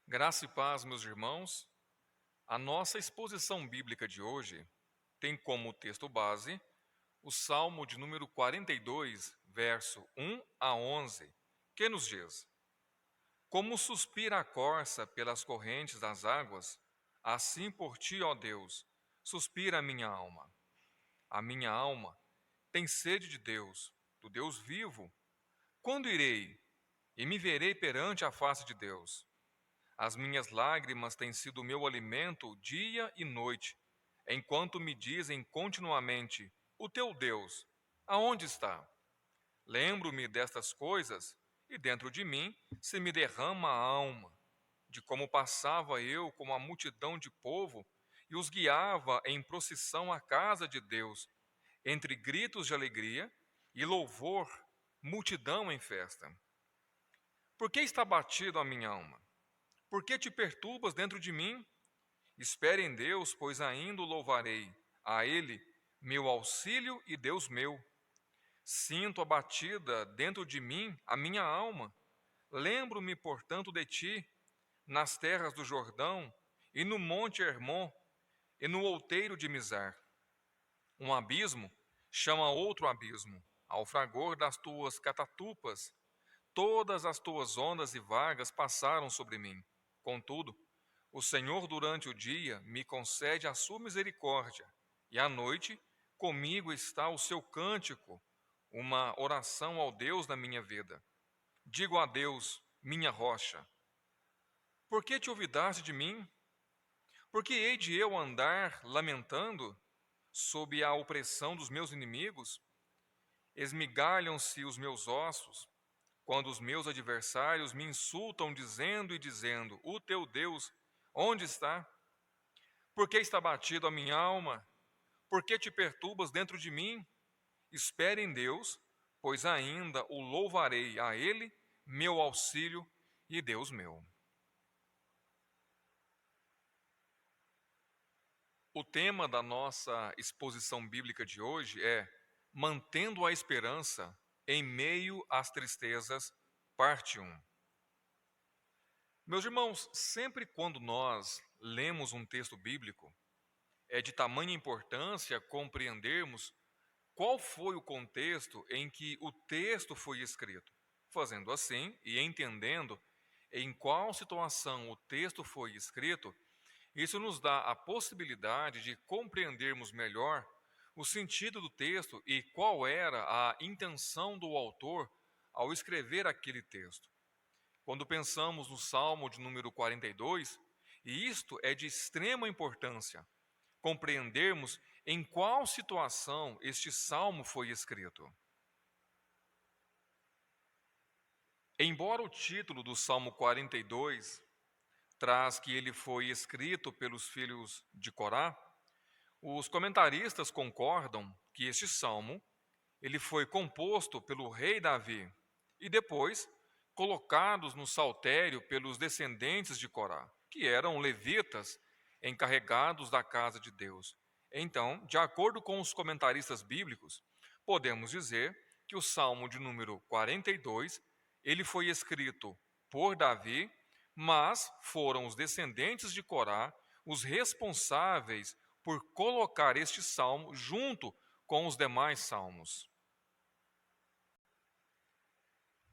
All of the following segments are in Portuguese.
Graça e paz, meus irmãos. A nossa exposição bíblica de hoje tem como texto base o Salmo de número 42, verso 1 a 11, que nos diz: Como suspira a corça pelas correntes das águas, assim por ti, ó Deus, suspira a minha alma. A minha alma tem sede de Deus, do Deus vivo. Quando irei e me verei perante a face de Deus? As minhas lágrimas têm sido meu alimento dia e noite, enquanto me dizem continuamente: O teu Deus, aonde está? Lembro-me destas coisas e dentro de mim se me derrama a alma, de como passava eu com a multidão de povo e os guiava em procissão à casa de Deus, entre gritos de alegria e louvor, multidão em festa. Por que está batido a minha alma? Por que te perturbas dentro de mim? Espere em Deus, pois ainda o louvarei. A Ele, meu auxílio e Deus meu. Sinto abatida dentro de mim a minha alma. Lembro-me, portanto, de ti, nas terras do Jordão, e no monte Hermon, e no outeiro de Mizar. Um abismo chama outro abismo, ao fragor das tuas catatupas. Todas as tuas ondas e vagas passaram sobre mim. Contudo, o Senhor durante o dia me concede a sua misericórdia, e à noite comigo está o seu cântico, uma oração ao Deus da minha vida. Digo a Deus, minha rocha: por que te olvidaste de mim? Por que hei de eu andar lamentando sob a opressão dos meus inimigos? Esmigalham-se os meus ossos, quando os meus adversários me insultam dizendo: O teu Deus, onde está? Por que está batido a minha alma? Por que te perturbas dentro de mim? Espere em Deus, pois ainda o louvarei a Ele, meu auxílio e Deus meu. O tema da nossa exposição bíblica de hoje é Mantendo a Esperança em Meio às Tristezas, parte 1. Meus irmãos, sempre quando nós lemos um texto bíblico, é de tamanha importância compreendermos qual foi o contexto em que o texto foi escrito. Fazendo assim e entendendo em qual situação o texto foi escrito, isso nos dá a possibilidade de compreendermos melhor o sentido do texto e qual era a intenção do autor ao escrever aquele texto. Quando pensamos no Salmo de número 42, e isto é de extrema importância, compreendermos em qual situação este salmo foi escrito. Embora o título do Salmo 42 traz que ele foi escrito pelos filhos de Corá, os comentaristas concordam que este salmo ele foi composto pelo rei Davi e depois colocados no saltério pelos descendentes de Corá, que eram levitas encarregados da casa de Deus. Então, de acordo com os comentaristas bíblicos, podemos dizer que o Salmo de número 42, ele foi escrito por Davi, mas foram os descendentes de Corá os responsáveis por colocar este salmo junto com os demais salmos.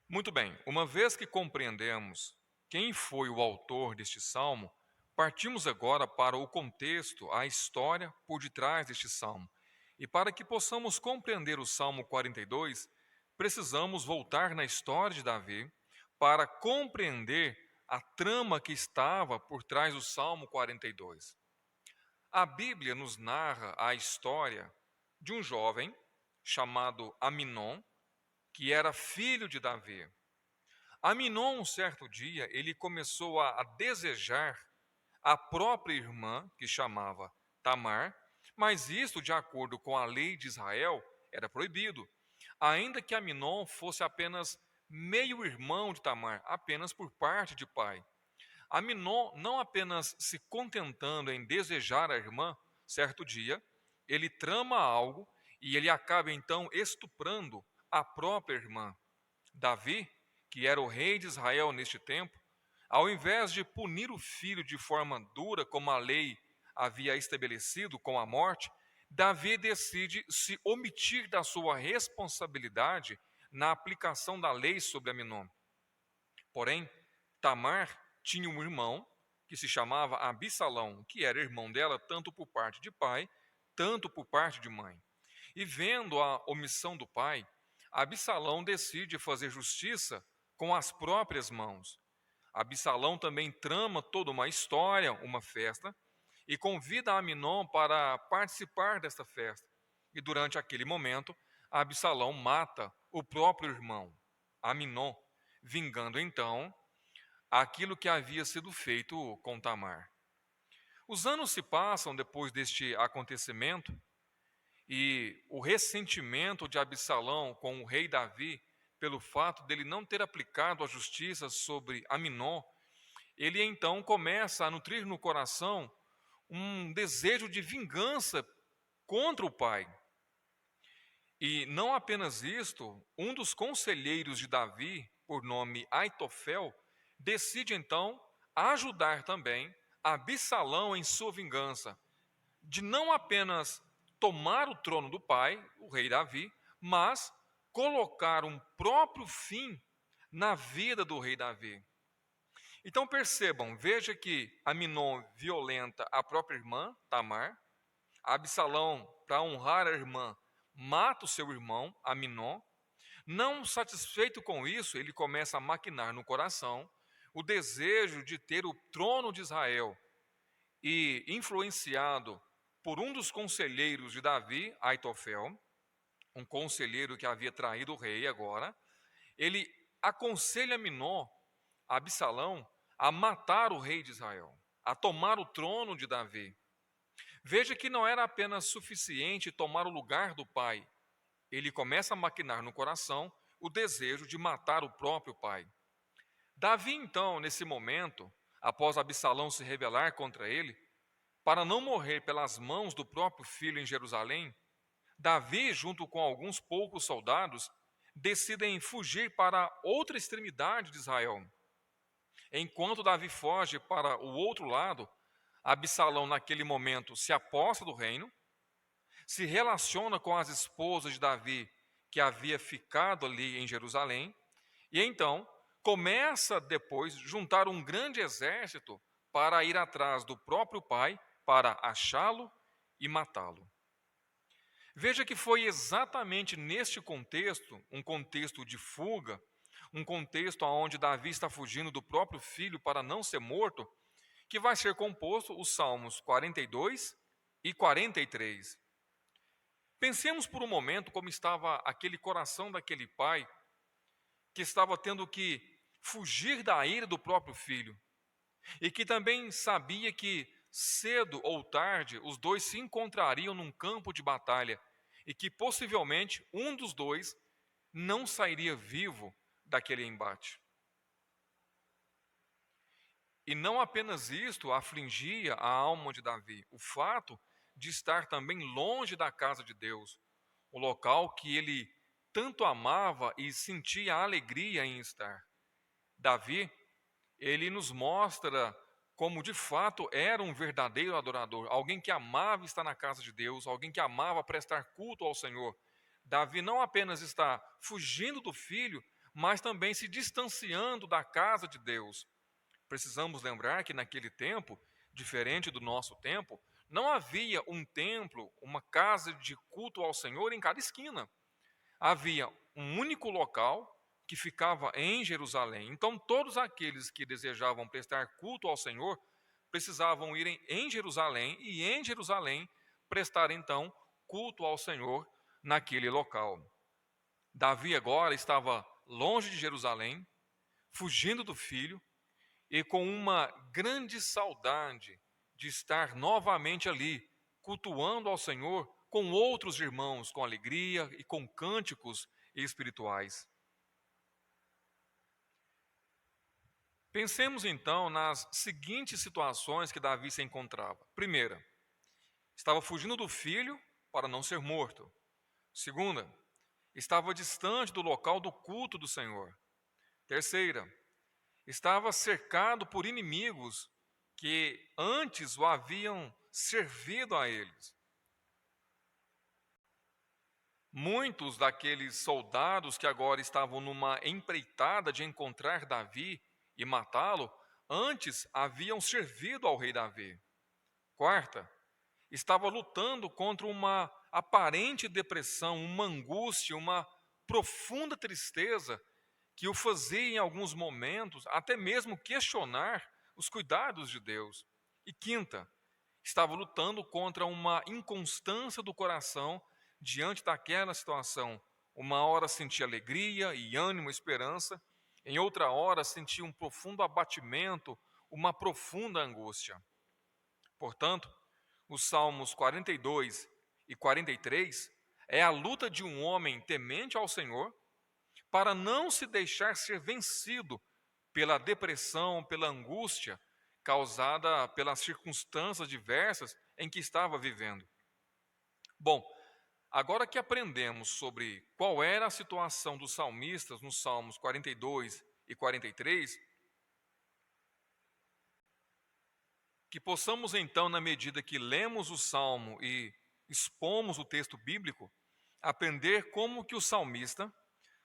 Muito bem, uma vez que compreendemos quem foi o autor deste salmo, partimos agora para o contexto, a história por detrás deste salmo. E para que possamos compreender o Salmo 42, precisamos voltar na história de Davi para compreender a trama que estava por trás do Salmo 42. A Bíblia nos narra a história de um jovem chamado Aminon, que era filho de Davi. Aminon, um certo dia, ele começou a desejar a própria irmã, que chamava Tamar, mas isto, de acordo com a lei de Israel, era proibido, ainda que Aminon fosse apenas meio-irmão de Tamar, apenas por parte de pai. Aminon, não apenas se contentando em desejar a irmã, certo dia, ele trama algo e ele acaba então estuprando a própria irmã. Davi, que era o rei de Israel neste tempo, ao invés de punir o filho de forma dura, como a lei havia estabelecido com a morte, Davi decide se omitir da sua responsabilidade na aplicação da lei sobre Aminon. Porém, Tamar tinha um irmão que se chamava Absalão, que era irmão dela tanto por parte de pai, tanto por parte de mãe. E vendo a omissão do pai, Absalão decide fazer justiça com as próprias mãos. Absalão também trama toda uma história, uma festa, e convida Aminon para participar desta festa. E durante aquele momento, Absalão mata o próprio irmão, Aminon, vingando então aquilo que havia sido feito com Tamar. Os anos se passam depois deste acontecimento e o ressentimento de Absalão com o rei Davi pelo fato dele não ter aplicado a justiça sobre Aminon, ele então começa a nutrir no coração um desejo de vingança contra o pai. E não apenas isto, um dos conselheiros de Davi, por nome Aitofel, decide então ajudar também Absalão em sua vingança, de não apenas tomar o trono do pai, o rei Davi, mas colocar um próprio fim na vida do rei Davi. Então percebam, veja que Aminon violenta a própria irmã, Tamar. Absalão, para honrar a irmã, mata o seu irmão, Aminon. Não satisfeito com isso, ele começa a maquinar no coração o desejo de ter o trono de Israel. E influenciado por um dos conselheiros de Davi, Aitofel, um conselheiro que havia traído o rei agora, ele aconselha Aminon, Absalão, a matar o rei de Israel, a tomar o trono de Davi. Veja que não era apenas suficiente tomar o lugar do pai. Ele começa a maquinar no coração o desejo de matar o próprio pai. Davi, então, nesse momento, após Absalão se rebelar contra ele, para não morrer pelas mãos do próprio filho em Jerusalém, Davi, junto com alguns poucos soldados, decidem fugir para outra extremidade de Israel. Enquanto Davi foge para o outro lado, Absalão, naquele momento, se aposta do reino, se relaciona com as esposas de Davi, que havia ficado ali em Jerusalém, e então começa depois juntar um grande exército para ir atrás do próprio pai, para achá-lo e matá-lo. Veja que foi exatamente neste contexto, um contexto de fuga, um contexto onde Davi está fugindo do próprio filho para não ser morto, que vai ser composto os Salmos 42 e 43. Pensemos por um momento como estava aquele coração daquele pai que estava tendo que fugir da ira do próprio filho e que também sabia que cedo ou tarde os dois se encontrariam num campo de batalha e que possivelmente um dos dois não sairia vivo daquele embate. E não apenas isto afligia a alma de Davi, o fato de estar também longe da casa de Deus, o local que ele tanto amava e sentia alegria em estar. Davi, ele nos mostra como de fato era um verdadeiro adorador, alguém que amava estar na casa de Deus, alguém que amava prestar culto ao Senhor. Davi não apenas está fugindo do filho, mas também se distanciando da casa de Deus. Precisamos lembrar que naquele tempo, diferente do nosso tempo, não havia um templo, uma casa de culto ao Senhor em cada esquina. Havia um único local que ficava em Jerusalém. Então, todos aqueles que desejavam prestar culto ao Senhor precisavam ir em Jerusalém e em Jerusalém prestar então culto ao Senhor naquele local. Davi agora estava longe de Jerusalém, fugindo do filho e com uma grande saudade de estar novamente ali, cultuando ao Senhor com outros irmãos, com alegria e com cânticos espirituais. Pensemos então nas seguintes situações que Davi se encontrava. Primeira, estava fugindo do filho para não ser morto. Segunda, estava distante do local do culto do Senhor. Terceira, estava cercado por inimigos que antes o haviam servido a eles. Muitos daqueles soldados que agora estavam numa empreitada de encontrar Davi e matá-lo, antes haviam servido ao rei Davi. Quarta, estava lutando contra uma aparente depressão, uma angústia, uma profunda tristeza que o fazia em alguns momentos até mesmo questionar os cuidados de Deus. E quinta, estava lutando contra uma inconstância do coração diante daquela situação. Uma hora sentia alegria e ânimo, esperança, em outra hora sentia um profundo abatimento, uma profunda angústia. Portanto, os Salmos 42 e 43 é a luta de um homem temente ao Senhor para não se deixar ser vencido pela depressão, pela angústia causada pelas circunstâncias diversas em que estava vivendo. Bom, agora que aprendemos sobre qual era a situação dos salmistas nos Salmos 42 e 43, que possamos então, na medida que lemos o Salmo e expomos o texto bíblico, aprender como que o salmista,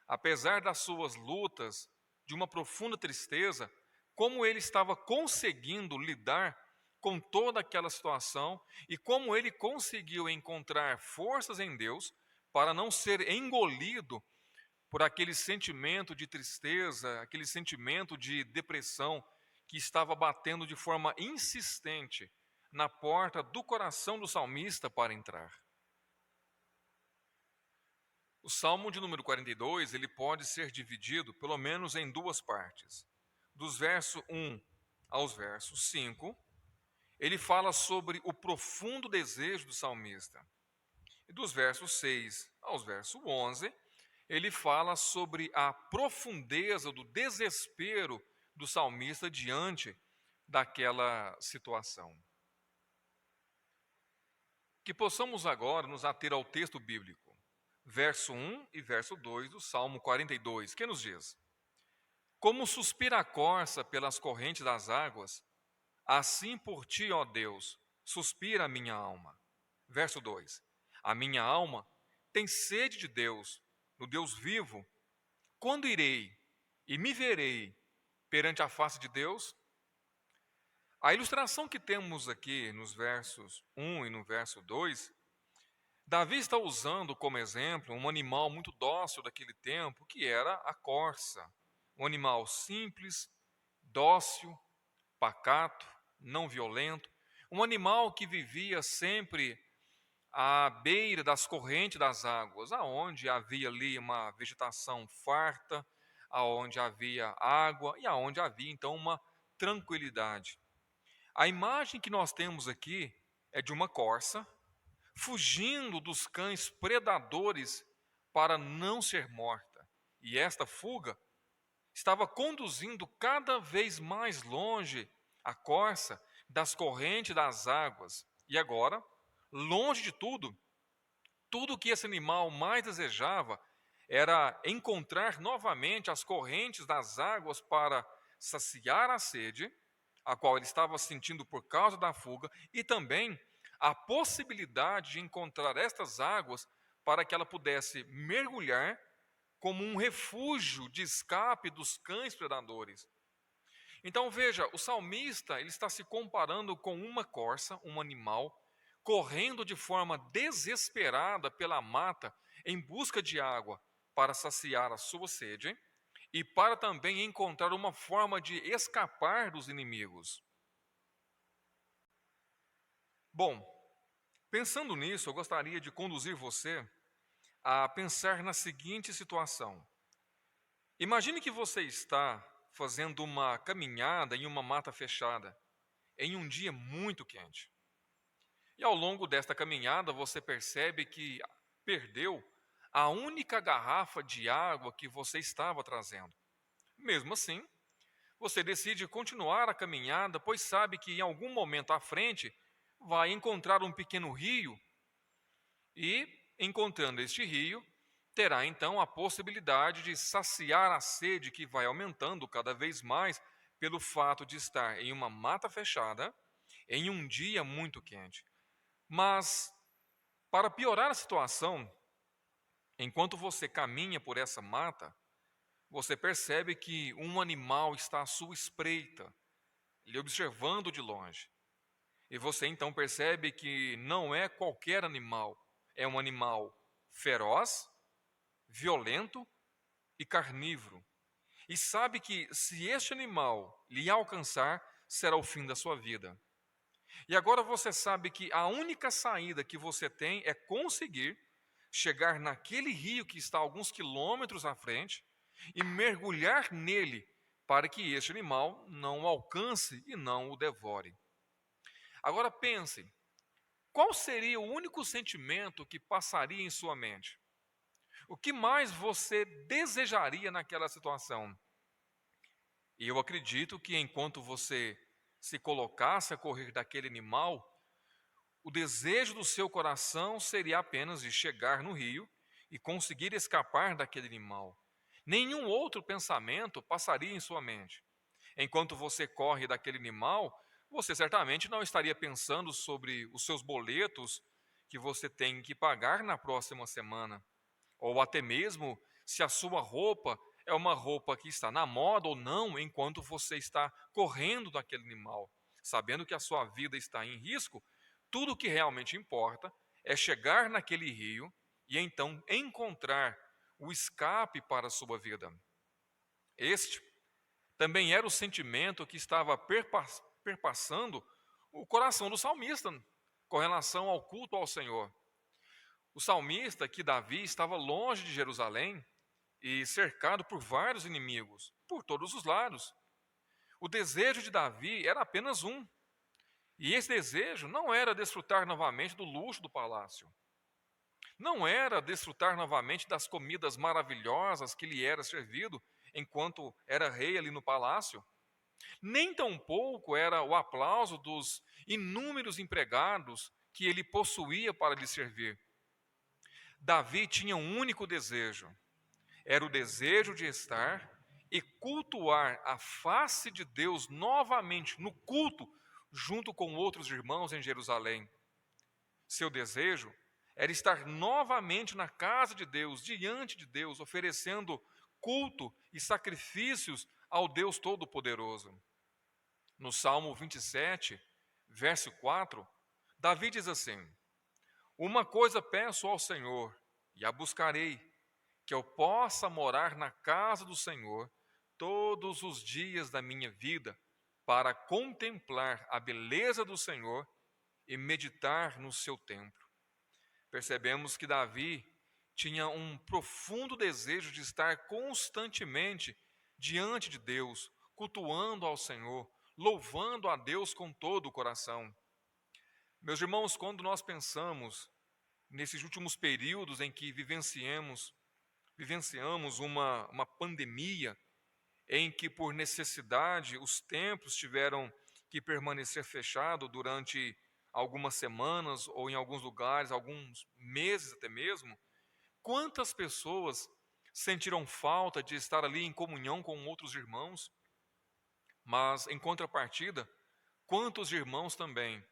apesar das suas lutas, de uma profunda tristeza, como ele estava conseguindo lidar com toda aquela situação e como ele conseguiu encontrar forças em Deus para não ser engolido por aquele sentimento de tristeza, aquele sentimento de depressão que estava batendo de forma insistente na porta do coração do salmista para entrar. O Salmo de número 42, ele pode ser dividido pelo menos em duas partes. Dos versos 1 aos versos 5, ele fala sobre o profundo desejo do salmista. E dos versos 6 aos versos 11, ele fala sobre a profundeza do desespero do salmista diante daquela situação. Que possamos agora nos ater ao texto bíblico, verso 1 e verso 2 do Salmo 42, que nos diz: Como suspira a corça pelas correntes das águas, assim por ti, ó Deus, suspira a minha alma. Verso 2: A minha alma tem sede de Deus, no Deus vivo. Quando irei e me verei perante a face de Deus? A ilustração que temos aqui nos versos 1 e no verso 2, Davi está usando como exemplo um animal muito dócil daquele tempo, que era a corça. Um animal simples, dócil, pacato, não violento. Um animal que vivia sempre à beira das correntes das águas, aonde havia ali uma vegetação farta, aonde havia água e aonde havia então uma tranquilidade. A imagem que nós temos aqui é de uma corça fugindo dos cães predadores para não ser morta. E esta fuga estava conduzindo cada vez mais longe a corça das correntes das águas. E agora, longe de tudo, tudo que esse animal mais desejava era encontrar novamente as correntes das águas para saciar a sede, a qual ele estava sentindo por causa da fuga, e também a possibilidade de encontrar estas águas para que ela pudesse mergulhar como um refúgio de escape dos cães predadores. Então veja, o salmista ele está se comparando com uma corça, um animal, correndo de forma desesperada pela mata em busca de água para saciar a sua sede e para também encontrar uma forma de escapar dos inimigos. Bom, pensando nisso, eu gostaria de conduzir você a pensar na seguinte situação. Imagine que você está fazendo uma caminhada em uma mata fechada, em um dia muito quente. E ao longo desta caminhada, você percebe que perdeu a única garrafa de água que você estava trazendo. Mesmo assim, você decide continuar a caminhada, pois sabe que em algum momento à frente vai encontrar um pequeno rio e, encontrando este rio, terá então a possibilidade de saciar a sede que vai aumentando cada vez mais pelo fato de estar em uma mata fechada em um dia muito quente. Mas, para piorar a situação, enquanto você caminha por essa mata, você percebe que um animal está à sua espreita, lhe observando de longe. E você então percebe que não é qualquer animal, é um animal feroz, violento e carnívoro. E sabe que se este animal lhe alcançar, será o fim da sua vida. E agora você sabe que a única saída que você tem é conseguir chegar naquele rio que está a alguns quilômetros à frente e mergulhar nele para que este animal não o alcance e não o devore. Agora pense, qual seria o único sentimento que passaria em sua mente? O que mais você desejaria naquela situação? E eu acredito que enquanto você se colocasse a correr daquele animal, o desejo do seu coração seria apenas de chegar no rio e conseguir escapar daquele animal. Nenhum outro pensamento passaria em sua mente. Enquanto você corre daquele animal, você certamente não estaria pensando sobre os seus boletos que você tem que pagar na próxima semana, ou até mesmo se a sua roupa é uma roupa que está na moda ou não, enquanto você está correndo daquele animal. Sabendo que a sua vida está em risco, tudo o que realmente importa é chegar naquele rio e então encontrar o escape para a sua vida. Este também era o sentimento que estava perpassando o coração do salmista com relação ao culto ao Senhor. O salmista, que Davi estava longe de Jerusalém e cercado por vários inimigos, por todos os lados. O desejo de Davi era apenas um. E esse desejo não era desfrutar novamente do luxo do palácio. Não era desfrutar novamente das comidas maravilhosas que lhe era servido enquanto era rei ali no palácio. Nem tampouco era o aplauso dos inúmeros empregados que ele possuía para lhe servir. Davi tinha um único desejo. Era o desejo de estar e cultuar a face de Deus novamente no culto, junto com outros irmãos em Jerusalém. Seu desejo era estar novamente na casa de Deus, diante de Deus, oferecendo culto e sacrifícios ao Deus Todo-Poderoso. No Salmo 27, verso 4, Davi diz assim: Uma coisa peço ao Senhor, e a buscarei, que eu possa morar na casa do Senhor todos os dias da minha vida, para contemplar a beleza do Senhor e meditar no seu templo. Percebemos que Davi tinha um profundo desejo de estar constantemente diante de Deus, cultuando ao Senhor, louvando a Deus com todo o coração. Meus irmãos, quando nós pensamos nesses últimos períodos em que vivenciamos uma pandemia, em que por necessidade os templos tiveram que permanecer fechados durante algumas semanas ou em alguns lugares, alguns meses até mesmo, quantas pessoas sentiram falta de estar ali em comunhão com outros irmãos? Mas, em contrapartida, quantos irmãos também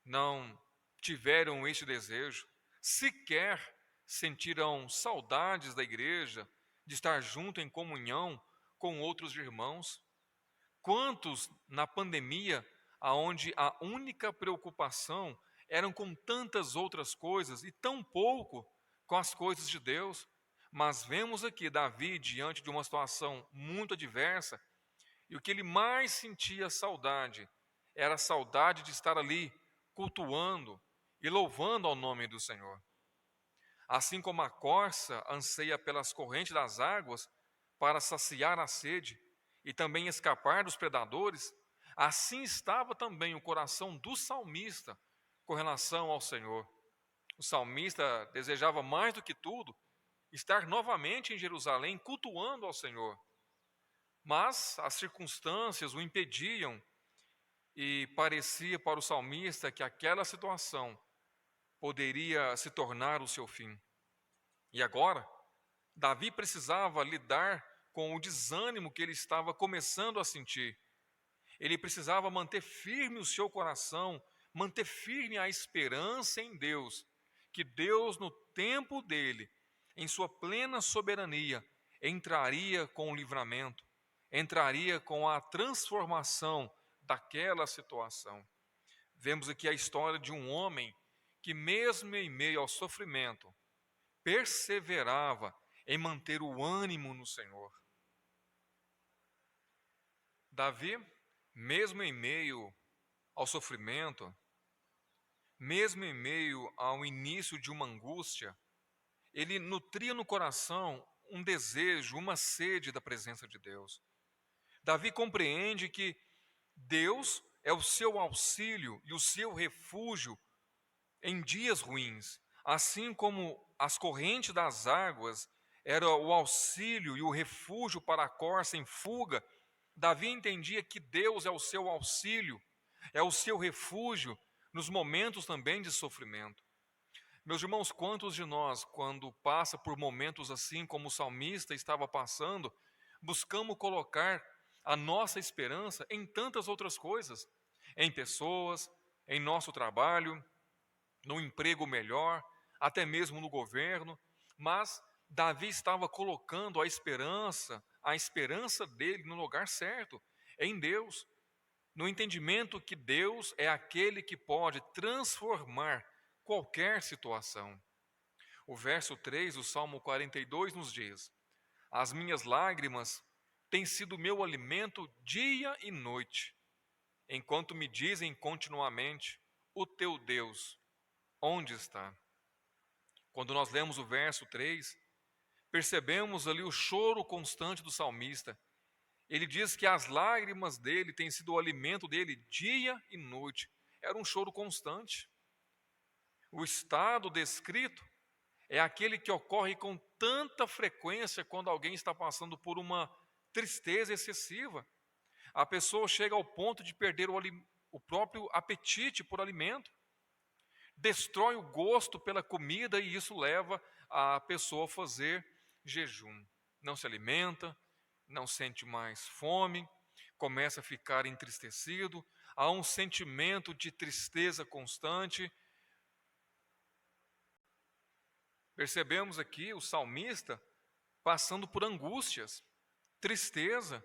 não tiveram este desejo, sequer sentiram saudades da igreja, de estar junto em comunhão com outros irmãos? Quantos na pandemia, aonde a única preocupação eram com tantas outras coisas e tão pouco com as coisas de Deus? Mas vemos aqui Davi diante de uma situação muito adversa, e o que ele mais sentia saudade era a saudade de estar ali cultuando e louvando ao nome do Senhor. Assim como a corça anseia pelas correntes das águas para saciar a sede e também escapar dos predadores, assim estava também o coração do salmista com relação ao Senhor. O salmista desejava mais do que tudo estar novamente em Jerusalém cultuando ao Senhor. Mas as circunstâncias o impediam e parecia para o salmista que aquela situação poderia se tornar o seu fim. E agora, Davi precisava lidar com o desânimo que ele estava começando a sentir. Ele precisava manter firme o seu coração, manter firme a esperança em Deus, que Deus, no tempo dele, em sua plena soberania, entraria com o livramento, entraria com a transformação daquela situação. Vemos aqui a história de um homem que, mesmo em meio ao sofrimento, perseverava em manter o ânimo no Senhor. Davi, mesmo em meio ao sofrimento, mesmo em meio ao início de uma angústia, ele nutria no coração um desejo, uma sede da presença de Deus. Davi compreende que Deus é o seu auxílio e o seu refúgio em dias ruins, assim como as correntes das águas eram o auxílio e o refúgio para a corça em fuga. Davi entendia que Deus é o seu auxílio, é o seu refúgio nos momentos também de sofrimento. Meus irmãos, quantos de nós, quando passa por momentos assim como o salmista estava passando, buscamos colocar a nossa esperança em tantas outras coisas, em pessoas, em nosso trabalho, no emprego melhor, até mesmo no governo, mas Davi estava colocando a esperança dele no lugar certo, em Deus, no entendimento que Deus é aquele que pode transformar qualquer situação. O verso 3 do Salmo 42 nos diz: as minhas lágrimas têm sido meu alimento dia e noite, enquanto me dizem continuamente: o teu Deus, onde está? Quando nós lemos o verso 3, percebemos ali o choro constante do salmista. Ele diz que as lágrimas dele têm sido o alimento dele dia e noite. Era um choro constante. O estado descrito é aquele que ocorre com tanta frequência quando alguém está passando por uma tristeza excessiva. A pessoa chega ao ponto de perder o próprio apetite por alimento, destrói o gosto pela comida e isso leva a pessoa a fazer jejum. Não se alimenta, não sente mais fome, começa a ficar entristecido, há um sentimento de tristeza constante. Percebemos aqui o salmista passando por angústias, tristeza,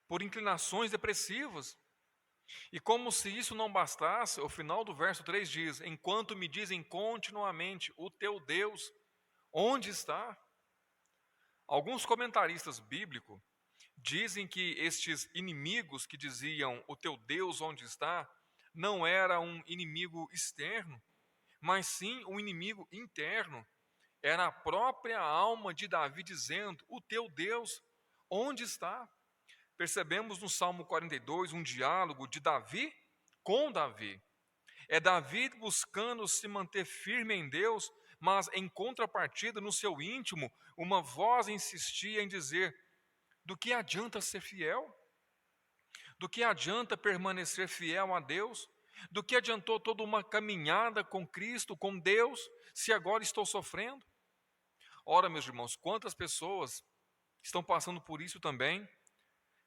por inclinações depressivas. E como se isso não bastasse, o final do verso 3 diz: enquanto me dizem continuamente, o teu Deus, onde está? Alguns comentaristas bíblicos dizem que estes inimigos que diziam, o teu Deus onde está, não era um inimigo externo, mas sim um inimigo interno. Era a própria alma de Davi dizendo, o teu Deus onde está? Percebemos no Salmo 42 um diálogo de Davi com Davi. É Davi buscando se manter firme em Deus, mas em contrapartida, no seu íntimo, uma voz insistia em dizer: do que adianta ser fiel? Do que adianta permanecer fiel a Deus? Do que adiantou toda uma caminhada com Cristo, com Deus, se agora estou sofrendo? Ora, meus irmãos, quantas pessoas estão passando por isso também?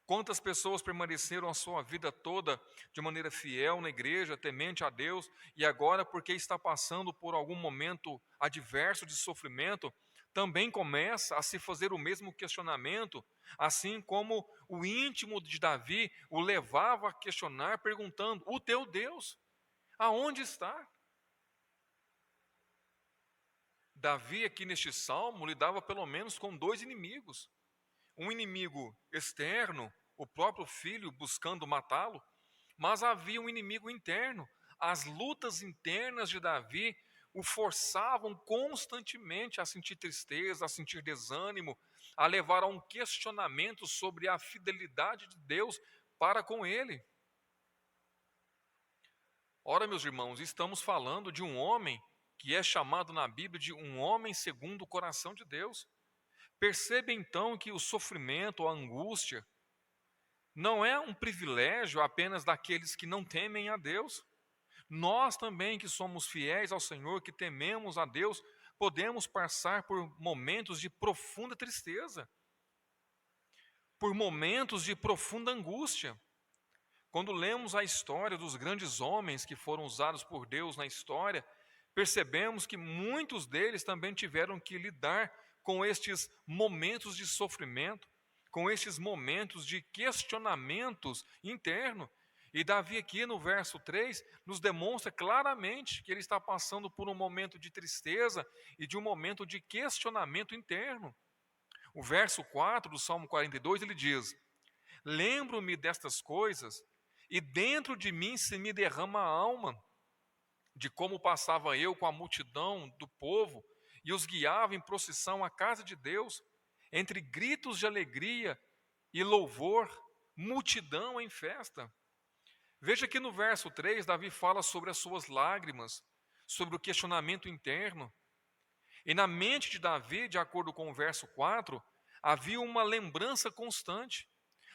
Quantas pessoas permaneceram a sua vida toda de maneira fiel na igreja, temente a Deus, e agora, porque está passando por algum momento adverso de sofrimento, também começa a se fazer o mesmo questionamento, assim como o íntimo de Davi o levava a questionar, perguntando: o teu Deus, aonde está? Davi, aqui neste salmo, lidava pelo menos com dois inimigos. Um inimigo externo, o próprio filho buscando matá-lo, mas havia um inimigo interno. As lutas internas de Davi o forçavam constantemente a sentir tristeza, a sentir desânimo, a levar a um questionamento sobre a fidelidade de Deus para com ele. Ora, meus irmãos, estamos falando de um homem que é chamado na Bíblia de um homem segundo o coração de Deus. Perceba então que o sofrimento, a angústia, não é um privilégio apenas daqueles que não temem a Deus. Nós também que somos fiéis ao Senhor, que tememos a Deus, podemos passar por momentos de profunda tristeza, por momentos de profunda angústia. Quando lemos a história dos grandes homens que foram usados por Deus na história, percebemos que muitos deles também tiveram que lidar com estes momentos de sofrimento, com estes momentos de questionamentos internos. E Davi aqui no verso 3 nos demonstra claramente que ele está passando por um momento de tristeza e de um momento de questionamento interno. O verso 4 do Salmo 42, ele diz: lembro-me destas coisas, e dentro de mim se me derrama a alma, de como passava eu com a multidão do povo e os guiava em procissão à casa de Deus, entre gritos de alegria e louvor, multidão em festa. Veja que no verso 3, Davi fala sobre as suas lágrimas, sobre o questionamento interno. E na mente de Davi, de acordo com o verso 4, havia uma lembrança constante,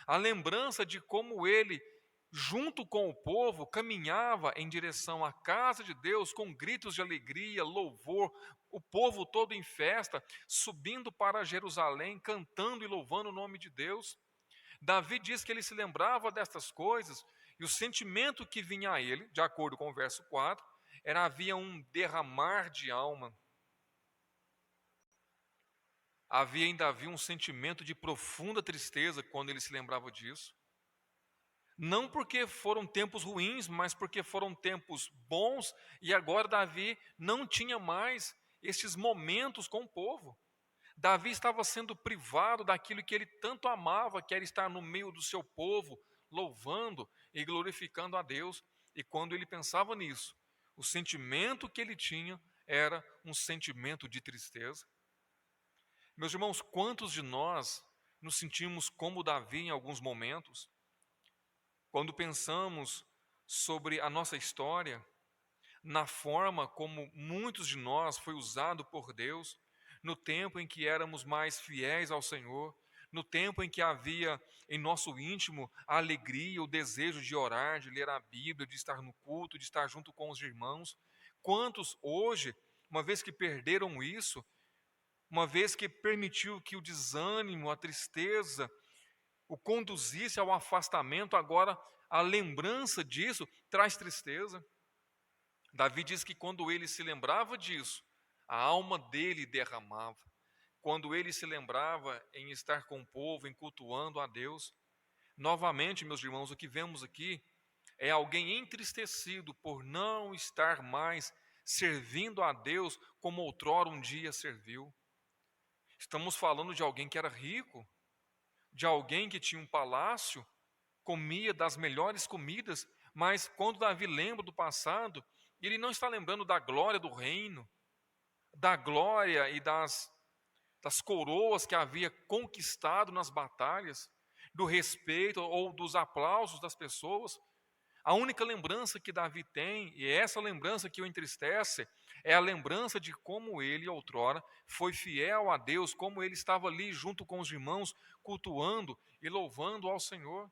a lembrança de como ele, junto com o povo, caminhava em direção à casa de Deus com gritos de alegria, louvor, o povo todo em festa, subindo para Jerusalém, cantando e louvando o nome de Deus. Davi diz que ele se lembrava destas coisas e o sentimento que vinha a ele, de acordo com o verso 4, havia um derramar de alma. Havia em Davi um sentimento de profunda tristeza quando ele se lembrava disso. Não porque foram tempos ruins, mas porque foram tempos bons e agora Davi não tinha mais esses momentos com o povo. Davi estava sendo privado daquilo que ele tanto amava, que era estar no meio do seu povo, louvando e glorificando a Deus. E quando ele pensava nisso, o sentimento que ele tinha era um sentimento de tristeza. Meus irmãos, quantos de nós nos sentimos como Davi em alguns momentos? Quando pensamos sobre a nossa história, na forma como muitos de nós foi usado por Deus, no tempo em que éramos mais fiéis ao Senhor, no tempo em que havia em nosso íntimo a alegria, o desejo de orar, de ler a Bíblia, de estar no culto, de estar junto com os irmãos. Quantos hoje, uma vez que perderam isso, uma vez que permitiu que o desânimo, a tristeza, o conduzisse ao afastamento, agora a lembrança disso traz tristeza. Davi diz que quando ele se lembrava disso, a alma dele derramava. Quando ele se lembrava em estar com o povo, em cultuando a Deus. Novamente, meus irmãos, o que vemos aqui é alguém entristecido por não estar mais servindo a Deus como outrora um dia serviu. Estamos falando de alguém que era rico, de alguém que tinha um palácio, comia das melhores comidas, mas quando Davi lembra do passado, ele não está lembrando da glória do reino, da glória e das coroas que havia conquistado nas batalhas, do respeito ou dos aplausos das pessoas. A única lembrança que Davi tem, e é essa lembrança que o entristece, é a lembrança de como ele, outrora, foi fiel a Deus, como ele estava ali junto com os irmãos, cultuando e louvando ao Senhor.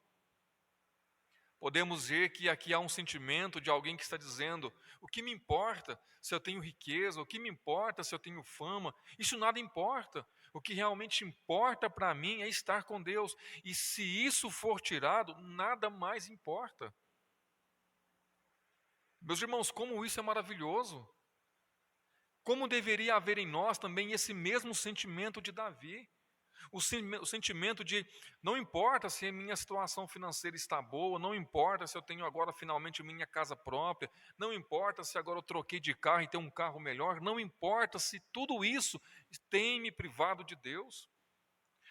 Podemos ver que aqui há um sentimento de alguém que está dizendo: o que me importa se eu tenho riqueza, o que me importa se eu tenho fama, isso nada importa. O que realmente importa para mim é estar com Deus, e se isso for tirado, nada mais importa. Meus irmãos, como isso é maravilhoso. Como deveria haver em nós também esse mesmo sentimento de Davi. O sentimento de, não importa se a minha situação financeira está boa, não importa se eu tenho agora finalmente minha casa própria, não importa se agora eu troquei de carro e tenho um carro melhor, não importa se tudo isso tem me privado de Deus.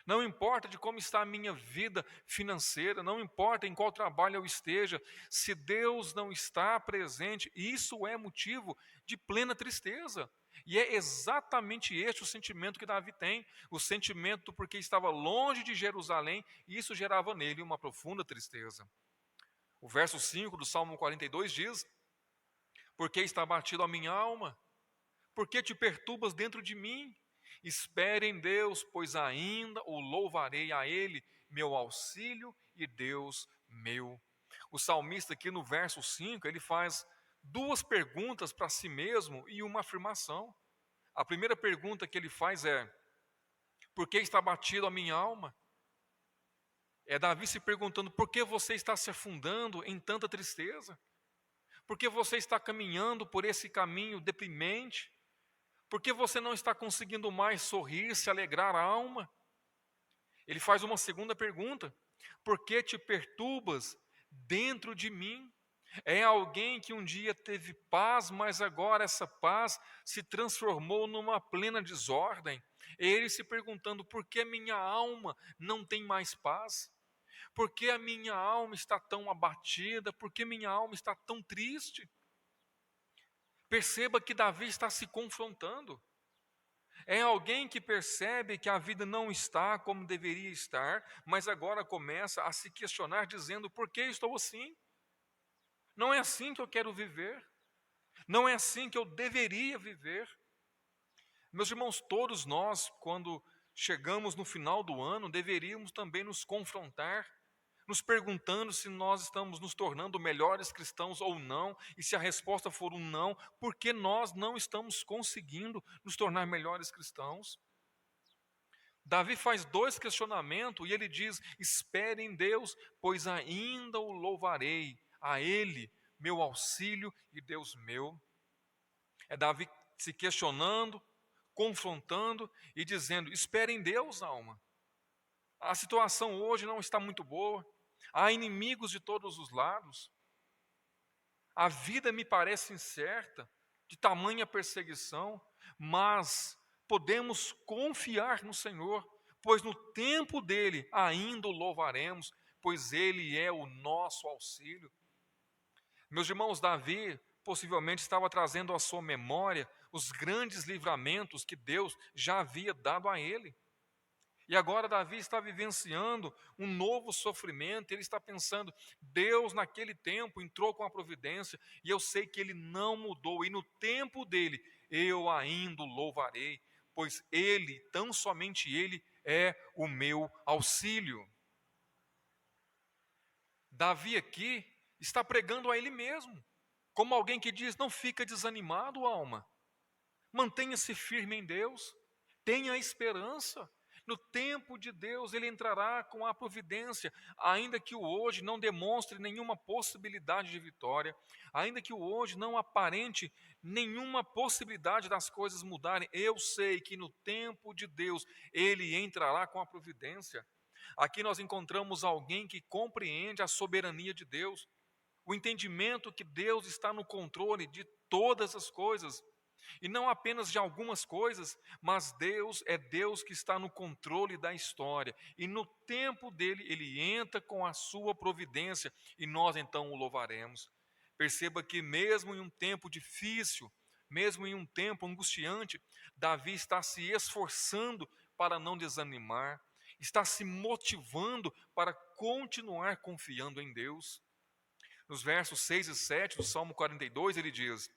Não importa de como está a minha vida financeira, não importa em qual trabalho eu esteja, se Deus não está presente, isso é motivo de plena tristeza. E é exatamente este o sentimento que Davi tem, o sentimento porque estava longe de Jerusalém, e isso gerava nele uma profunda tristeza. O verso 5 do Salmo 42 diz: porque está abatido a minha alma? Por que te perturbas dentro de mim? Espere em Deus, pois ainda o louvarei a Ele, meu auxílio e Deus meu. O salmista aqui no verso 5, ele faz duas perguntas para si mesmo e uma afirmação. A primeira pergunta que ele faz é: por que está abatido a minha alma? É Davi se perguntando: por que você está se afundando em tanta tristeza? Por que você está caminhando por esse caminho deprimente? Por que você não está conseguindo mais sorrir, se alegrar a alma? Ele faz uma segunda pergunta: por que te perturbas dentro de mim? É alguém que um dia teve paz, mas agora essa paz se transformou numa plena desordem. Ele se perguntando: por que minha alma não tem mais paz? Por que a minha alma está tão abatida? Por que minha alma está tão triste? Perceba que Davi está se confrontando. É alguém que percebe que a vida não está como deveria estar, mas agora começa a se questionar, dizendo: por que estou assim? Não é assim que eu quero viver. Não é assim que eu deveria viver. Meus irmãos, todos nós, quando chegamos no final do ano, deveríamos também nos confrontar, nos perguntando se nós estamos nos tornando melhores cristãos ou não, e se a resposta for um não, por que nós não estamos conseguindo nos tornar melhores cristãos? Davi faz dois questionamentos e ele diz: espere em Deus, pois ainda o louvarei, a Ele, meu auxílio e Deus meu. É Davi se questionando, confrontando e dizendo: espere em Deus, alma. A situação hoje não está muito boa, há inimigos de todos os lados, a vida me parece incerta, de tamanha perseguição, mas podemos confiar no Senhor, pois no tempo dele ainda o louvaremos, pois ele é o nosso auxílio. Meus irmãos, Davi possivelmente estava trazendo à sua memória os grandes livramentos que Deus já havia dado a ele. E agora Davi está vivenciando um novo sofrimento, ele está pensando: Deus naquele tempo entrou com a providência, e eu sei que ele não mudou, e no tempo dele eu ainda o louvarei, pois ele, tão somente ele, é o meu auxílio. Davi aqui está pregando a ele mesmo, como alguém que diz: não fica desanimado, alma, mantenha-se firme em Deus, tenha esperança. No tempo de Deus ele entrará com a providência, ainda que o hoje não demonstre nenhuma possibilidade de vitória, ainda que o hoje não aparente nenhuma possibilidade das coisas mudarem, eu sei que no tempo de Deus ele entrará com a providência. Aqui nós encontramos alguém que compreende a soberania de Deus, o entendimento que Deus está no controle de todas as coisas, e não apenas de algumas coisas, mas Deus é Deus que está no controle da história, e no tempo dele ele entra com a sua providência, e nós então o louvaremos. Perceba que mesmo em um tempo difícil, mesmo em um tempo angustiante, Davi está se esforçando para não desanimar, está se motivando para continuar confiando em Deus. Nos versos 6 e 7 do Salmo 42, ele diz: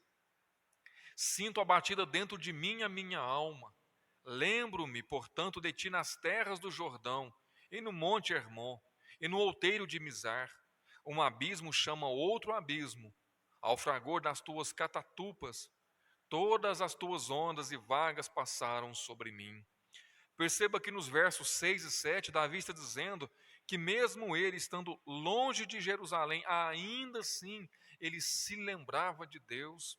sinto abatida dentro de mim a minha alma. Lembro-me, portanto, de ti nas terras do Jordão, e no monte Hermon, e no outeiro de Mizar. Um abismo chama outro abismo, ao fragor das tuas catatupas. Todas as tuas ondas e vagas passaram sobre mim. Perceba que nos versos 6 e 7, Davi está dizendo que mesmo ele estando longe de Jerusalém, ainda assim ele se lembrava de Deus.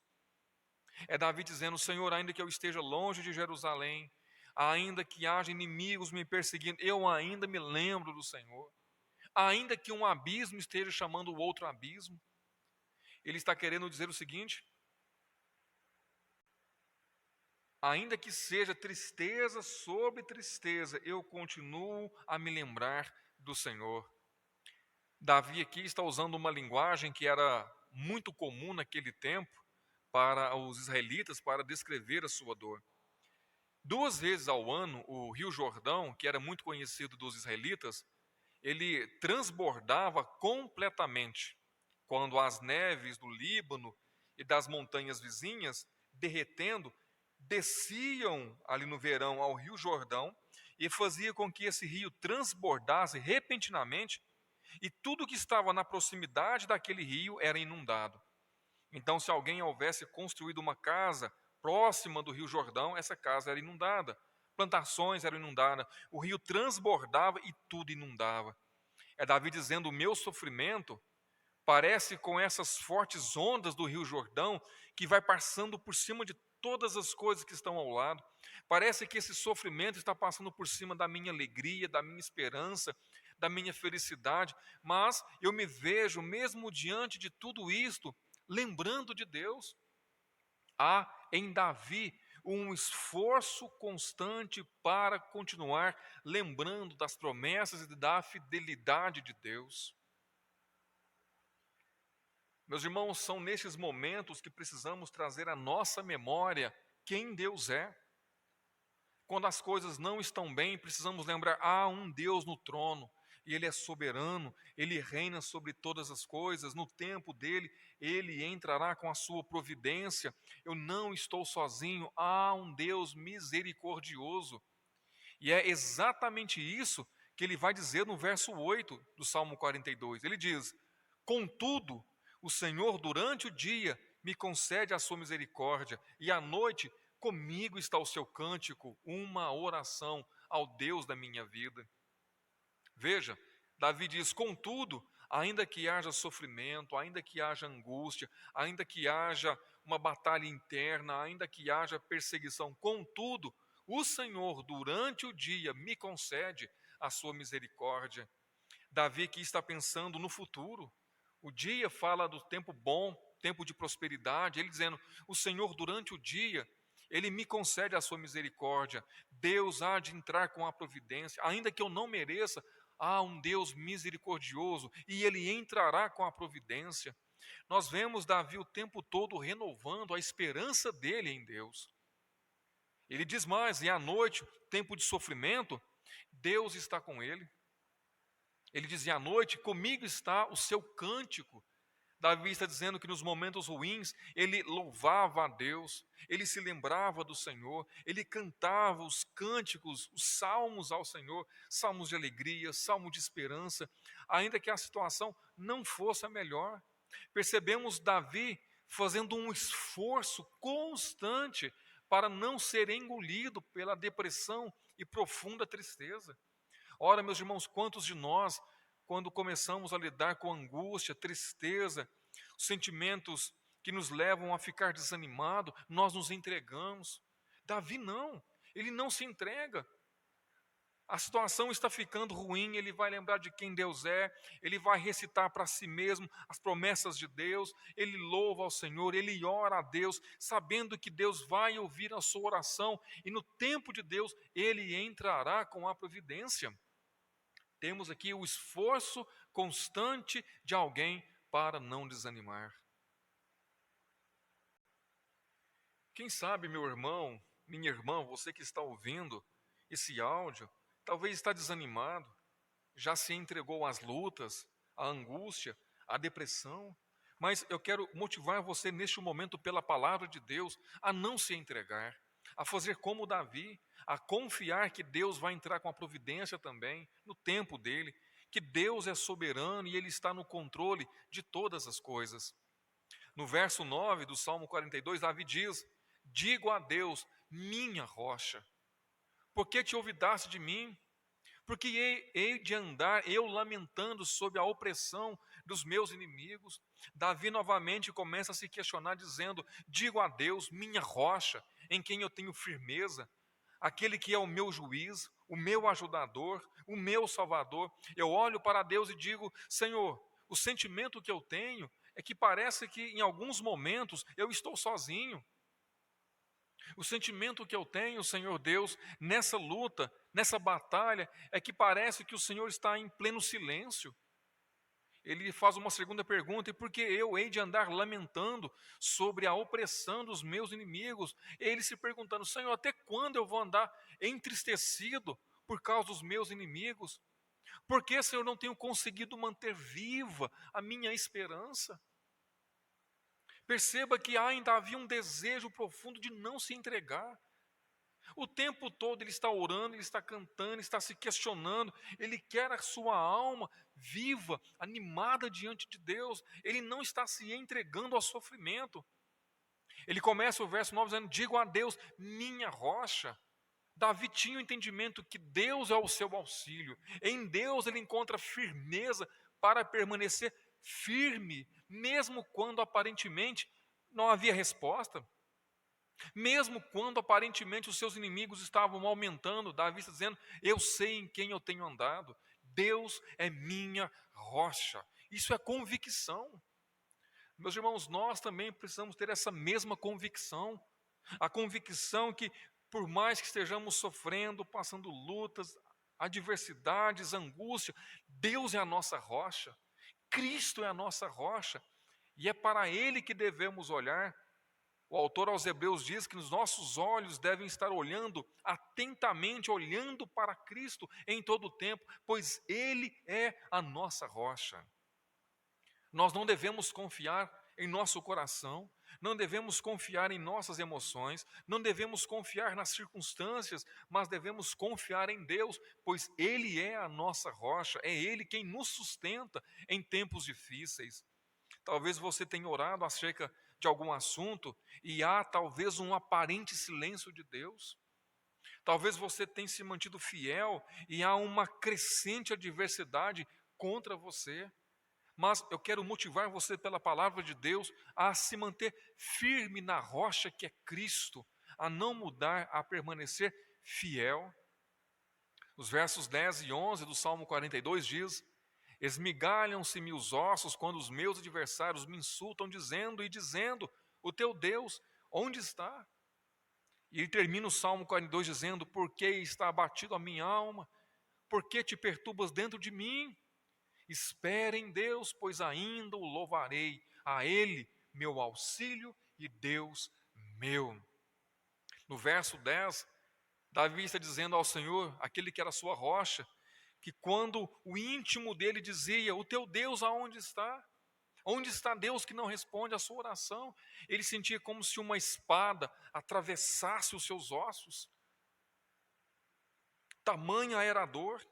É Davi dizendo: Senhor, ainda que eu esteja longe de Jerusalém, ainda que haja inimigos me perseguindo, eu ainda me lembro do Senhor. Ainda que um abismo esteja chamando o outro abismo, ele está querendo dizer o seguinte: ainda que seja tristeza sobre tristeza, eu continuo a me lembrar do Senhor. Davi aqui está usando uma linguagem que era muito comum naquele tempo para os israelitas, para descrever a sua dor. 2 vezes ao ano, o Rio Jordão, que era muito conhecido dos israelitas, ele transbordava completamente quando as neves do Líbano e das montanhas vizinhas, derretendo, desciam ali no verão ao Rio Jordão e fazia com que esse rio transbordasse repentinamente, e tudo que estava na proximidade daquele rio era inundado. Então, se alguém houvesse construído uma casa próxima do rio Jordão, essa casa era inundada. Plantações eram inundadas, o rio transbordava e tudo inundava. É Davi dizendo: o meu sofrimento parece com essas fortes ondas do rio Jordão que vai passando por cima de todas as coisas que estão ao lado. Parece que esse sofrimento está passando por cima da minha alegria, da minha esperança, da minha felicidade, mas eu me vejo, mesmo diante de tudo isto, lembrando de Deus. Há em Davi um esforço constante para continuar lembrando das promessas e da fidelidade de Deus. Meus irmãos, são nesses momentos que precisamos trazer à nossa memória quem Deus é. Quando as coisas não estão bem, precisamos lembrar: há um Deus no trono, e Ele é soberano, Ele reina sobre todas as coisas, no tempo dEle, Ele entrará com a sua providência, eu não estou sozinho, há um Deus misericordioso. E é exatamente isso que Ele vai dizer no verso 8 do Salmo 42. Ele diz: contudo, o Senhor durante o dia me concede a sua misericórdia, e à noite comigo está o seu cântico, uma oração ao Deus da minha vida. Veja, Davi diz: contudo, ainda que haja sofrimento, ainda que haja angústia, ainda que haja uma batalha interna, ainda que haja perseguição, contudo, o Senhor durante o dia me concede a sua misericórdia. Davi aqui está pensando no futuro. O dia fala do tempo bom, tempo de prosperidade. Ele dizendo: o Senhor durante o dia, Ele me concede a sua misericórdia. Deus há de entrar com a providência. Ainda que eu não mereça, há um Deus misericordioso e Ele entrará com a providência. Nós vemos Davi o tempo todo renovando a esperança dele em Deus. Ele diz mais: e à noite, tempo de sofrimento, Deus está com ele. Ele dizia: à noite, comigo está o seu cântico. Davi está dizendo que nos momentos ruins, ele louvava a Deus, ele se lembrava do Senhor, ele cantava os cânticos, os salmos ao Senhor, salmos de alegria, salmo de esperança, ainda que a situação não fosse a melhor. Percebemos Davi fazendo um esforço constante para não ser engolido pela depressão e profunda tristeza. Ora, meus irmãos, quantos de nós, quando começamos a lidar com angústia, tristeza, sentimentos que nos levam a ficar desanimado, nós nos entregamos. Davi não, ele não se entrega. A situação está ficando ruim, ele vai lembrar de quem Deus é, ele vai recitar para si mesmo as promessas de Deus, ele louva ao Senhor, ele ora a Deus, sabendo que Deus vai ouvir a sua oração e no tempo de Deus ele entrará com a providência. Temos aqui o esforço constante de alguém para não desanimar. Quem sabe, meu irmão, minha irmã, você que está ouvindo esse áudio, talvez está desanimado, já se entregou às lutas, à angústia, à depressão, mas eu quero motivar você neste momento pela palavra de Deus a não se entregar, a fazer como Davi, a confiar que Deus vai entrar com a providência também, no tempo dele, que Deus é soberano e Ele está no controle de todas as coisas. No verso 9 do Salmo 42, Davi diz: digo a Deus, minha rocha, por que te olvidaste de mim? Porque hei de andar eu lamentando sob a opressão dos meus inimigos. Davi novamente começa a se questionar dizendo: digo a Deus, minha rocha, em quem eu tenho firmeza, aquele que é o meu juiz, o meu ajudador, o meu salvador. Eu olho para Deus e digo: Senhor, o sentimento que eu tenho é que parece que em alguns momentos eu estou sozinho. O sentimento que eu tenho, Senhor Deus, nessa luta, nessa batalha, é que parece que o Senhor está em pleno silêncio. Ele faz uma segunda pergunta: e por que eu hei de andar lamentando sobre a opressão dos meus inimigos? Ele se perguntando: Senhor, até quando eu vou andar entristecido por causa dos meus inimigos? Por que, Senhor, não tenho conseguido manter viva a minha esperança? Perceba que ainda havia um desejo profundo de não se entregar. O tempo todo ele está orando, ele está cantando, ele está se questionando, ele quer a sua alma viva, animada diante de Deus, ele não está se entregando ao sofrimento. Ele começa o verso 9 dizendo: digo a Deus, minha rocha. Davi tinha o entendimento que Deus é o seu auxílio. Em Deus ele encontra firmeza para permanecer firme, mesmo quando aparentemente não havia resposta. Mesmo quando aparentemente os seus inimigos estavam aumentando, Davi está dizendo: eu sei em quem eu tenho andado, Deus é minha rocha. Isso é convicção. Meus irmãos, nós também precisamos ter essa mesma convicção. A convicção que, por mais que estejamos sofrendo, passando lutas, adversidades, angústia, Deus é a nossa rocha, Cristo é a nossa rocha, e é para Ele que devemos olhar. O autor aos Hebreus diz que os nossos olhos devem estar olhando atentamente, olhando para Cristo em todo o tempo, pois Ele é a nossa rocha. Nós não devemos confiar em nosso coração, não devemos confiar em nossas emoções, não devemos confiar nas circunstâncias, mas devemos confiar em Deus, pois Ele é a nossa rocha, é Ele quem nos sustenta em tempos difíceis. Talvez você tenha orado acerca de algum assunto e há talvez um aparente silêncio de Deus. Talvez você tenha se mantido fiel e há uma crescente adversidade contra você. Mas eu quero motivar você pela palavra de Deus a se manter firme na rocha que é Cristo, a não mudar, a permanecer fiel. Os versos 10 e 11 do Salmo 42 diz: esmigalham-se-me os ossos quando os meus adversários me insultam, dizendo: o teu Deus, onde está? E ele termina o Salmo 42 dizendo: por que está abatido a minha alma? Por que te perturbas dentro de mim? Espere em Deus, pois ainda o louvarei, a Ele, meu auxílio e Deus meu. No verso 10, Davi está dizendo ao Senhor, aquele que era sua rocha, que quando o íntimo dele dizia: o teu Deus aonde está? Onde está Deus que não responde à sua oração? Ele sentia como se uma espada atravessasse os seus ossos. Tamanha era a dor.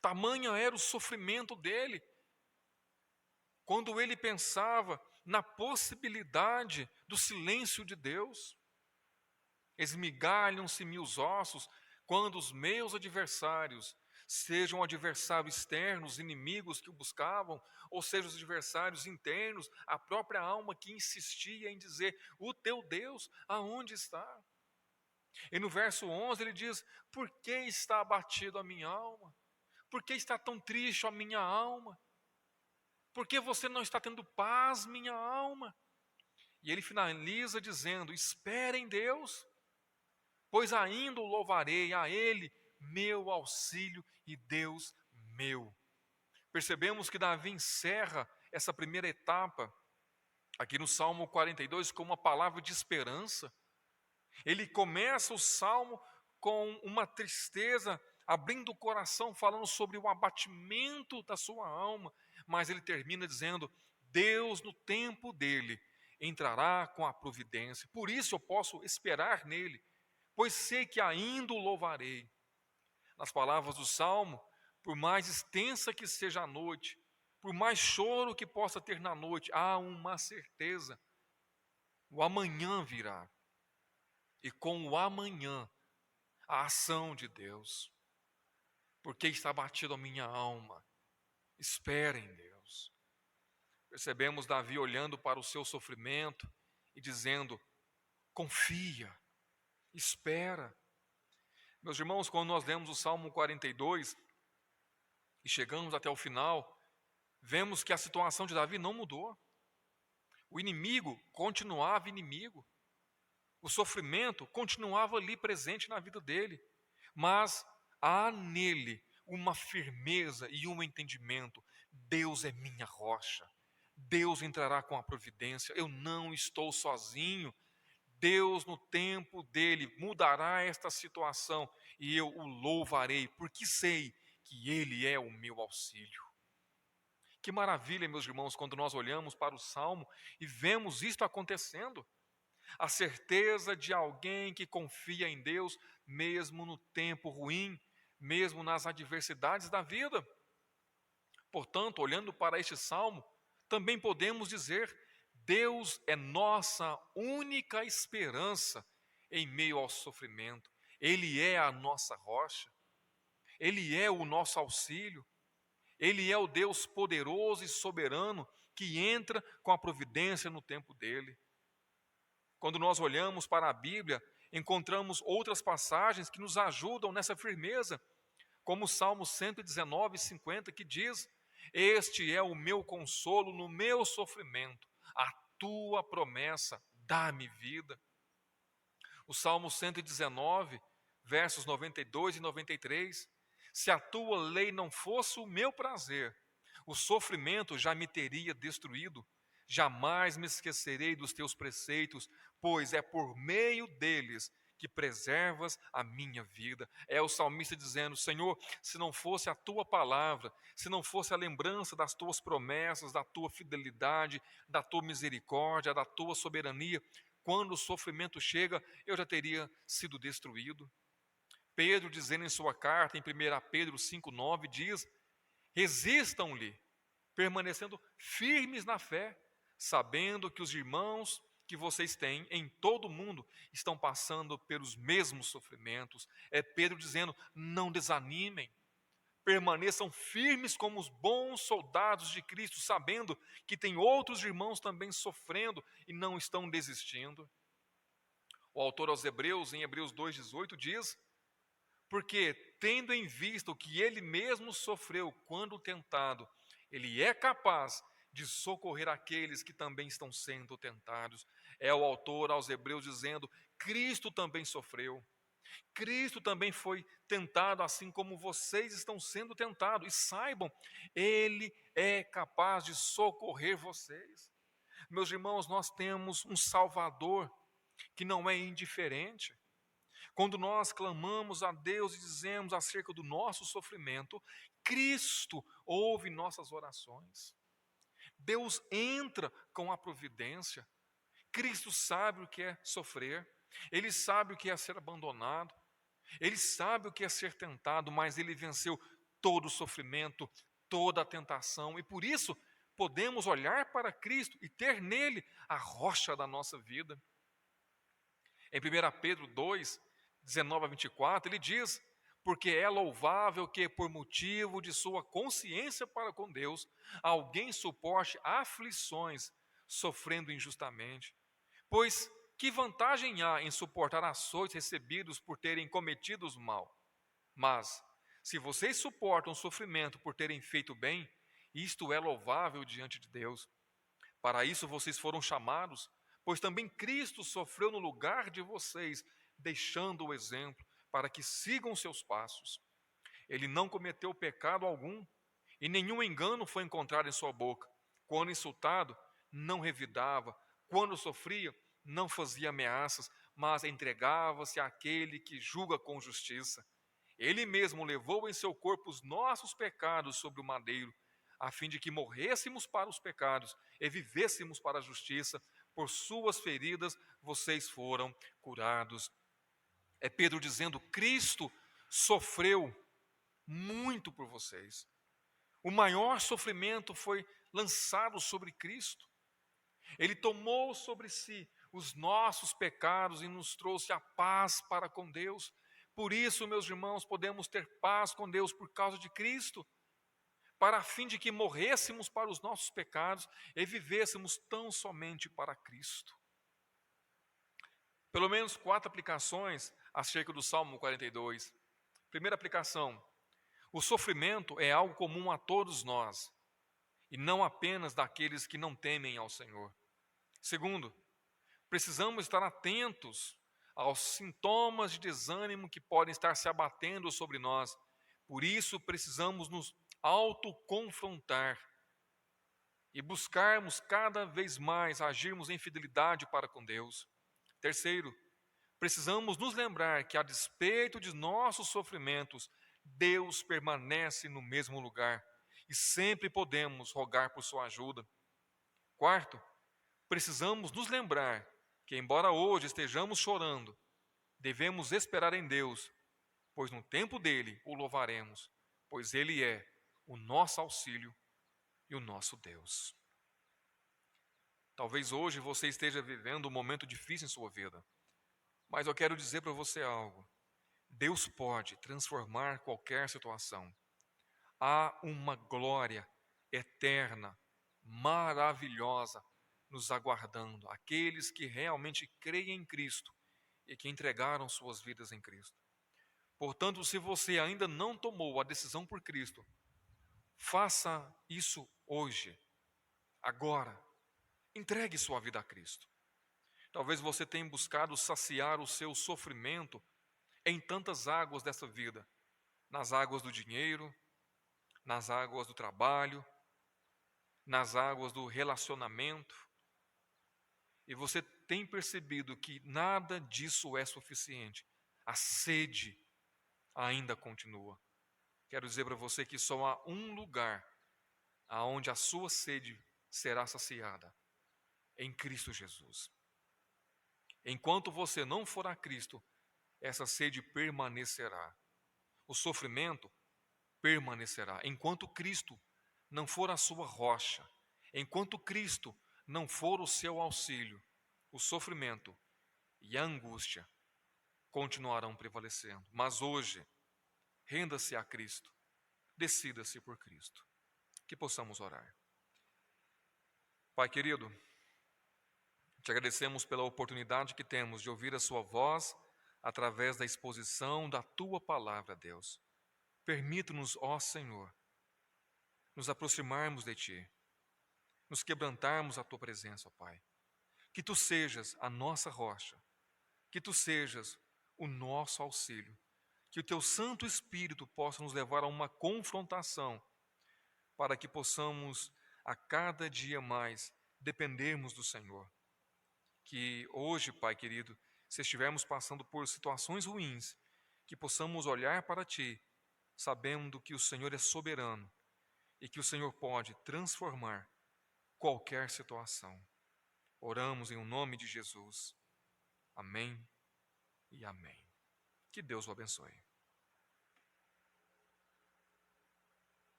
Tamanha era o sofrimento dele, quando ele pensava na possibilidade do silêncio de Deus. Esmigalham-se-me os ossos quando os meus adversários, sejam adversários externos, inimigos que o buscavam, ou sejam os adversários internos, a própria alma que insistia em dizer: o teu Deus, aonde está? E no verso 11 ele diz: por que está abatido a minha alma? Por que está tão triste a minha alma? Por que você não está tendo paz, minha alma? E ele finaliza dizendo: espere em Deus, pois ainda o louvarei, a Ele, meu auxílio e Deus meu. Percebemos que Davi encerra essa primeira etapa, aqui no Salmo 42, com uma palavra de esperança. Ele começa o Salmo com uma tristeza, abrindo o coração, falando sobre o abatimento da sua alma, mas ele termina dizendo: Deus no tempo dele entrará com a providência, por isso eu posso esperar nele, pois sei que ainda o louvarei. Nas palavras do Salmo, por mais extensa que seja a noite, por mais choro que possa ter na noite, há uma certeza: o amanhã virá, e com o amanhã a ação de Deus. Porque está abatido a minha alma, espere em Deus. Percebemos Davi olhando para o seu sofrimento e dizendo: confia, espera. Meus irmãos, quando nós lemos o Salmo 42 e chegamos até o final, vemos que a situação de Davi não mudou. O inimigo continuava inimigo, o sofrimento continuava ali presente na vida dele, mas há nele uma firmeza e um entendimento: Deus é minha rocha, Deus entrará com a providência, eu não estou sozinho, Deus no tempo dele mudará esta situação e eu o louvarei, porque sei que Ele é o meu auxílio. Que maravilha, meus irmãos, quando nós olhamos para o Salmo e vemos isto acontecendo. A certeza de alguém que confia em Deus, mesmo no tempo ruim, mesmo nas adversidades da vida. Portanto, olhando para este salmo, também podemos dizer: Deus é nossa única esperança em meio ao sofrimento. Ele é a nossa rocha, Ele é o nosso auxílio, Ele é o Deus poderoso e soberano que entra com a providência no tempo dele. Quando nós olhamos para a Bíblia, encontramos outras passagens que nos ajudam nessa firmeza, como o Salmo 119, 50, que diz: Este é o meu consolo no meu sofrimento, a tua promessa dá-me vida. O Salmo 119, versos 92 e 93, se a tua lei não fosse o meu prazer, o sofrimento já me teria destruído. Jamais me esquecerei dos teus preceitos, pois é por meio deles que preservas a minha vida. É o salmista dizendo: Senhor, se não fosse a tua palavra, se não fosse a lembrança das tuas promessas, da tua fidelidade, da tua misericórdia, da tua soberania, quando o sofrimento chega, eu já teria sido destruído. Pedro, dizendo em sua carta, em 1 Pedro 5,9, diz: resistam-lhe, permanecendo firmes na fé, sabendo que os irmãos que vocês têm em todo o mundo estão passando pelos mesmos sofrimentos. É Pedro dizendo: não desanimem, permaneçam firmes como os bons soldados de Cristo, sabendo que tem outros irmãos também sofrendo e não estão desistindo. O autor aos Hebreus, em Hebreus 2,18, diz: porque, tendo em vista o que ele mesmo sofreu quando tentado, ele é capaz de socorrer aqueles que também estão sendo tentados. É o autor aos Hebreus dizendo: Cristo também sofreu. Cristo também foi tentado, assim como vocês estão sendo tentados. E saibam, Ele é capaz de socorrer vocês. Meus irmãos, nós temos um Salvador que não é indiferente. Quando nós clamamos a Deus e dizemos acerca do nosso sofrimento, Cristo ouve nossas orações. Deus entra com a providência. Cristo sabe o que é sofrer. Ele sabe o que é ser abandonado. Ele sabe o que é ser tentado, mas ele venceu todo o sofrimento, toda a tentação. E por isso podemos olhar para Cristo e ter nele a rocha da nossa vida. Em 1 Pedro 2, 19 a 24, ele diz: porque é louvável que, por motivo de sua consciência para com Deus, alguém suporte aflições, sofrendo injustamente. Pois que vantagem há em suportar açoites recebidos por terem cometido o mal? Mas, se vocês suportam sofrimento por terem feito bem, isto é louvável diante de Deus. Para isso vocês foram chamados, pois também Cristo sofreu no lugar de vocês, deixando o exemplo para que sigam seus passos. Ele não cometeu pecado algum, e nenhum engano foi encontrado em sua boca. Quando insultado, não revidava. Quando sofria, não fazia ameaças, mas entregava-se àquele que julga com justiça. Ele mesmo levou em seu corpo os nossos pecados sobre o madeiro, a fim de que morrêssemos para os pecados e vivêssemos para a justiça. Por suas feridas vocês foram curados. É Pedro dizendo: Cristo sofreu muito por vocês. O maior sofrimento foi lançado sobre Cristo. Ele tomou sobre si os nossos pecados e nos trouxe a paz para com Deus. Por isso, meus irmãos, podemos ter paz com Deus por causa de Cristo, para a fim de que morrêssemos para os nossos pecados e vivêssemos tão somente para Cristo. Pelo menos 4 aplicações acerca do Salmo 42. Primeira aplicação: o sofrimento é algo comum a todos nós, e não apenas daqueles que não temem ao Senhor. Segundo, precisamos estar atentos aos sintomas de desânimo que podem estar se abatendo sobre nós. Por isso, precisamos nos autoconfrontar e buscarmos cada vez mais agirmos em fidelidade para com Deus. Terceiro, precisamos nos lembrar que, a despeito de nossos sofrimentos, Deus permanece no mesmo lugar e sempre podemos rogar por sua ajuda. Quarto, precisamos nos lembrar que, embora hoje estejamos chorando, devemos esperar em Deus, pois no tempo dele o louvaremos, pois ele é o nosso auxílio e o nosso Deus. Talvez hoje você esteja vivendo um momento difícil em sua vida, mas eu quero dizer para você algo. Deus pode transformar qualquer situação. Há uma glória eterna, maravilhosa, nos aguardando. Aqueles que realmente creem em Cristo e que entregaram suas vidas em Cristo. Portanto, se você ainda não tomou a decisão por Cristo, faça isso hoje, agora. Entregue sua vida a Cristo. Talvez você tenha buscado saciar o seu sofrimento em tantas águas dessa vida, nas águas do dinheiro, nas águas do trabalho, nas águas do relacionamento, e você tem percebido que nada disso é suficiente. A sede ainda continua. Quero dizer para você que só há um lugar aonde a sua sede será saciada, em Cristo Jesus. Enquanto você não for a Cristo, essa sede permanecerá. O sofrimento permanecerá. Enquanto Cristo não for a sua rocha, enquanto Cristo não for o seu auxílio, o sofrimento e a angústia continuarão prevalecendo. Mas hoje, renda-se a Cristo, decida-se por Cristo. Que possamos orar. Pai querido, te agradecemos pela oportunidade que temos de ouvir a sua voz através da exposição da tua palavra, Deus. Permita-nos, ó Senhor, nos aproximarmos de ti, nos quebrantarmos à tua presença, ó Pai. Que tu sejas a nossa rocha, que tu sejas o nosso auxílio, que o teu Santo Espírito possa nos levar a uma confrontação, para que possamos a cada dia mais dependermos do Senhor. Que hoje, Pai querido, se estivermos passando por situações ruins, que possamos olhar para Ti, sabendo que o Senhor é soberano e que o Senhor pode transformar qualquer situação. Oramos em o nome de Jesus. Amém e amém. Que Deus o abençoe.